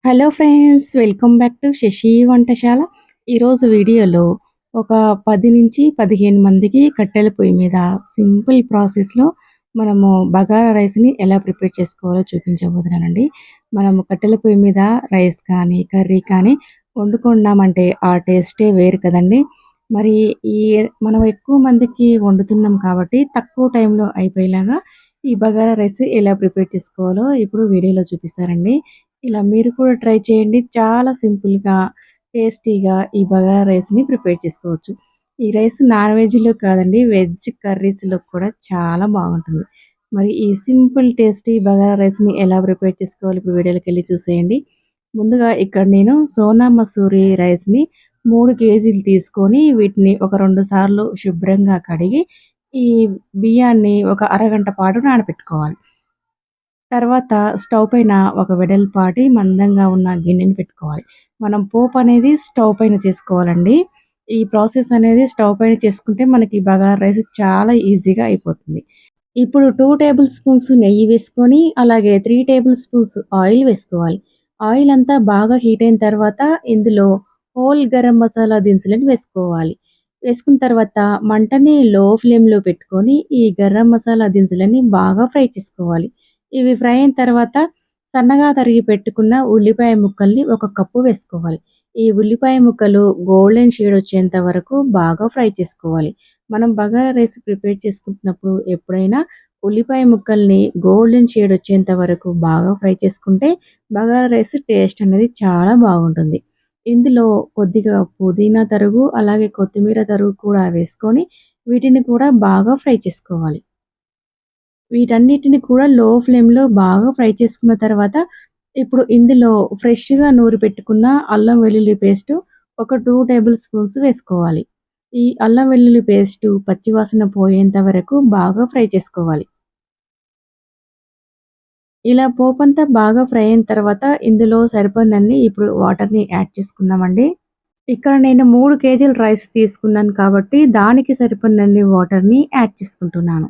Hello friends, welcome back to Shashi Vantasala. ఈరోజు వీడియోలో ఒక 10-15 మందికి కట్టెల పొయ్యి మీద సింపుల్ ప్రాసెస్‌లో మనము బగారా రైస్‌ని ఎలా ప్రిపేర్ చేసుకోవాలో చూపించబోతున్నానండి. మనము కట్టెల పొయ్యి మీద రైస్ కానీ, కర్రీ కానీ వండుకున్నామంటే ఆ టేస్టే వేరు కదండీ! మరి ఈ మనం ఎక్కువ మందికి వండుతున్నాం కాబట్టి తక్కువ టైంలో అయిపోయేలాగా ఈ బగారా రైస్ ఎలా ప్రిపేర్ చేసుకోవాలో ఇప్పుడు వీడియోలో చూపిస్తానండి. ఇలా మీరు కూడా ట్రై చేయండి. చాలా సింపుల్‌గా, టేస్టీగా ఈ బగారా రైస్‌ని ప్రిపేర్ చేసుకోవచ్చు. ఈ రైస్ నాన్ వెజ్‌లో కాదండి, వెజ్ కర్రీస్‌లో కూడా చాలా బాగుంటుంది. మరి ఈ సింపుల్ టేస్టీ బగారా రైస్‌ని ఎలా ప్రిపేర్ చేసుకోవాలో ఇప్పుడు వీడియోలోకెళ్ళి చూసేయండి. ముందుగా ఇక్కడ నేను సోనా మసూరి రైస్‌ని 3 కేజీలు తీసుకొని వీటిని ఒక 2 సార్లు శుభ్రంగా కడిగి ఈ బియ్యాన్ని ఒక అరగంట పాటు నానబెట్టుకోవాలి. తర్వాత స్టవ్ పైన ఒక వెడల్పాటి మందంగా ఉన్న గిన్నెని పెట్టుకోవాలి. మనం పోపనేది స్టవ్ పైన చేసుకోవాలండి. ఈ ప్రాసెస్ అనేది స్టవ్ పైన చేసుకుంటే మనకి బగారా రైస్ చాలా ఈజీగా అయిపోతుంది. ఇప్పుడు 2 టేబుల్ స్పూన్స్ నెయ్యి వేసుకొని, అలాగే 3 టేబుల్ స్పూన్స్ ఆయిల్ వేసుకోవాలి. ఆయిల్ అంతా బాగా హీట్ అయిన తర్వాత ఇందులో హోల్ గరం మసాలా దినుసులను వేసుకోవాలి. వేసుకున్న తర్వాత మంటని లో ఫ్లేమ్‌లో పెట్టుకొని ఈ గరం మసాలా దినుసులని బాగా ఫ్రై చేసుకోవాలి. ఇవి ఫ్రై అయిన తర్వాత సన్నగా తరిగి పెట్టుకున్న ఉల్లిపాయ ముక్కల్ని ఒక కప్పు వేసుకోవాలి. ఈ ఉల్లిపాయ ముక్కలు గోల్డెన్ షేడ్ వచ్చేంత వరకు బాగా ఫ్రై చేసుకోవాలి. మనం బగారా రైస్ ప్రిపేర్ చేసుకుంటున్నప్పుడు ఎప్పుడైనా ఉల్లిపాయ ముక్కల్ని గోల్డెన్ షేడ్ వచ్చేంత వరకు బాగా ఫ్రై చేసుకుంటే బగారా రైస్ టేస్ట్ అనేది చాలా బాగుంటుంది. ఇందులో కొద్దిగా పుదీనా తరుగు, అలాగే కొత్తిమీర తరుగు కూడా వేసుకొని వీటిని కూడా బాగా ఫ్రై చేసుకోవాలి. వీటన్నిటిని కూడా లో ఫ్లేమ్‌లో బాగా ఫ్రై చేసుకున్న తర్వాత, ఇప్పుడు ఇందులో ఫ్రెష్‌గా నూరి పెట్టుకున్న అల్లం వెల్లుల్లి పేస్టు ఒక 2 టేబుల్ స్పూన్స్ వేసుకోవాలి. ఈ అల్లం వెల్లుల్లి పేస్టు పచ్చివాసన పోయేంత వరకు బాగా ఫ్రై చేసుకోవాలి. ఇలా పోపంతా బాగా ఫ్రై అయిన తర్వాత ఇందులో సరిపడినన్ని ఇప్పుడు వాటర్‌ని యాడ్ చేసుకుందామండి. ఇక్కడ నేను 3 కేజీల రైస్ తీసుకున్నాను కాబట్టి దానికి సరిపడినన్ని వాటర్‌ని యాడ్ చేసుకుంటున్నాను.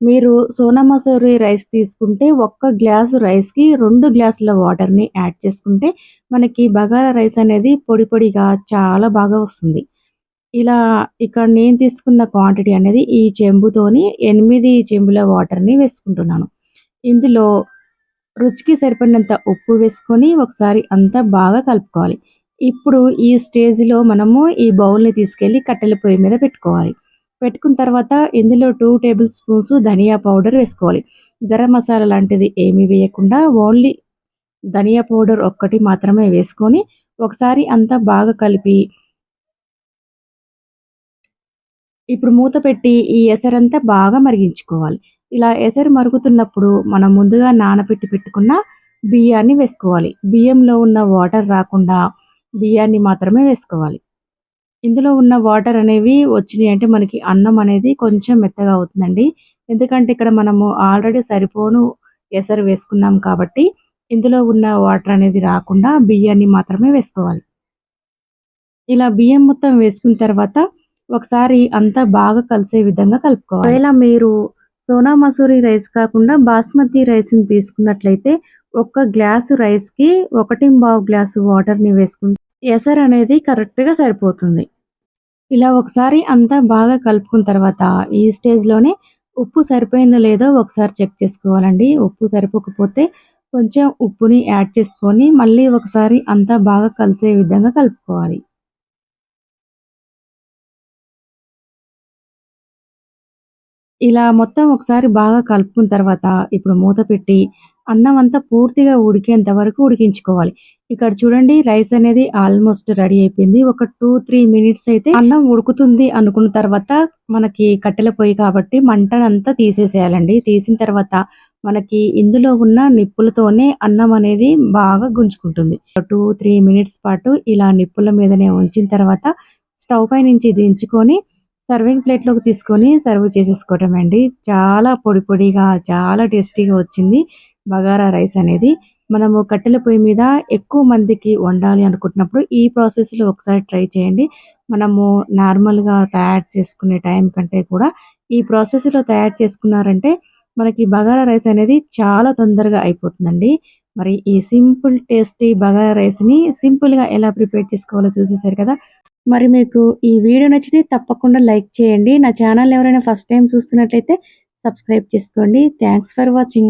మీరు సోనా మసూరి రైస్ తీసుకుంటే ఒక్క గ్లాసు రైస్‌కి 2 గ్లాసుల వాటర్‌ని యాడ్ చేసుకుంటే మనకి బగారా రైస్ అనేది పొడి పొడిగా చాలా బాగా వస్తుంది. ఇలా ఇక్కడ నేను తీసుకున్న క్వాంటిటీ అనేది ఈ చెంబుతోని 8 చెంబుల వాటర్‌ని వేసుకుంటున్నాను. ఇందులో రుచికి సరిపడినంత ఉప్పు వేసుకొని ఒకసారి అంతా బాగా కలుపుకోవాలి. ఇప్పుడు ఈ స్టేజ్‌లో మనము ఈ బౌల్‌ని తీసుకెళ్ళి కట్టెల పొయ్యి మీద పెట్టుకోవాలి. పెట్టుకున్న తర్వాత ఇందులో 2 టేబుల్ స్పూన్స్ ధనియా పౌడర్ వేసుకోవాలి. గరం మసాలా లాంటిది ఏమీ వేయకుండా ఓన్లీ ధనియా పౌడర్ ఒక్కటి మాత్రమే వేసుకొని ఒకసారి అంతా బాగా కలిపి ఇప్పుడు మూత పెట్టి ఈ ఎసరంతా బాగా మరిగించుకోవాలి. ఇలా ఎసరు మరుగుతున్నప్పుడు మనం ముందుగా నానబెట్టి పెట్టుకున్న బియ్యాన్ని వేసుకోవాలి. బియ్యంలో ఉన్న వాటర్ రాకుండా బియ్యాన్ని మాత్రమే వేసుకోవాలి. ఇందులో ఉన్న వాటర్ అనేవి వచ్చినియంటే మనకి అన్నం అనేది కొంచెం మెత్తగా అవుతుందండి. ఎందుకంటే ఇక్కడ మనము ఆల్రెడీ సరిపోను ఎసరు వేసుకున్నాం కాబట్టి ఇందులో ఉన్న వాటర్ అనేది రాకుండా బియ్యాన్ని మాత్రమే వేసుకోవాలి. ఇలా బియ్యం మొత్తం వేసుకున్న తర్వాత ఒకసారి అంతా బాగా కలిసే విధంగా కలుపుకోవాలి. ఒకవేళ మీరు సోనా మసూరి రైస్ కాకుండా బాస్మతి రైస్‌ని తీసుకున్నట్లయితే ఒక్క గ్లాసు రైస్‌కి 1 గ్లాసు వాటర్‌ని వేసుకుంటే ఎసరనేది కరెక్ట్‌గా సరిపోతుంది. ఇలా ఒకసారి అంతా బాగా కలుపుకున్న తర్వాత ఈ స్టేజ్‌లోనే ఉప్పు సరిపోయిందో లేదో ఒకసారి చెక్ చేసుకోవాలండి. ఉప్పు సరిపోకపోతే కొంచెం ఉప్పుని యాడ్ చేసుకొని మళ్ళీ ఒకసారి అంతా బాగా కలిసే విధంగా కలుపుకోవాలి. ఇలా మొత్తం ఒకసారి బాగా కలుపుకున్న తర్వాత ఇప్పుడు మూత పెట్టి అన్నం అంతా పూర్తిగా ఉడికేంత వరకు ఉడికించుకోవాలి. ఇక్కడ చూడండి రైస్ అనేది ఆల్మోస్ట్ రెడీ అయిపోయింది. ఒక 2, 3 మినిట్స్ అయితే అన్నం ఉడుకుతుంది అనుకున్న తర్వాత మనకి కట్టెల పొయ్యి కాబట్టి మంటనంతా తీసేసేయాలండి. తీసిన తర్వాత మనకి ఇందులో ఉన్న నిప్పులతోనే అన్నం అనేది బాగా గుంజుకుంటుంది. 2, 3 మినిట్స్ పాటు ఇలా నిప్పుల మీదనే ఉంచిన తర్వాత స్టవ్ పై నుంచి దించుకొని సర్వింగ్ ప్లేట్‌లోకి తీసుకొని సర్వ్ చేసేసుకోవటమండి. చాలా పొడి పొడిగా, చాలా టేస్టీగా వచ్చింది బగారా రైస్ అనేది. మనము కట్టెల పొయ్యి మీద ఎక్కువ మందికి వండాలి అనుకుంటున్నప్పుడు ఈ ప్రాసెస్‌లో ఒకసారి ట్రై చేయండి. మనము నార్మల్‌గా తయారు చేసుకునే టైం కంటే కూడా ఈ ప్రాసెస్‌లో తయారు చేసుకున్నారంటే మనకి బగారా రైస్ అనేది చాలా తొందరగా అయిపోతుందండి. మరి ఈ సింపుల్ టేస్టీ బగారా రైస్‌ని సింపుల్‌గా ఎలా ప్రిపేర్ చేసుకోవాలో చూసేసారు కదా! మరి మీకు ఈ వీడియో నచ్చితే తప్పకుండా లైక్ చేయండి. నా ఛానల్ ఎవరైనా ఫస్ట్ టైమ్ చూస్తున్నట్లయితే సబ్స్క్రైబ్ చేసుకోండి. Thanks for watching.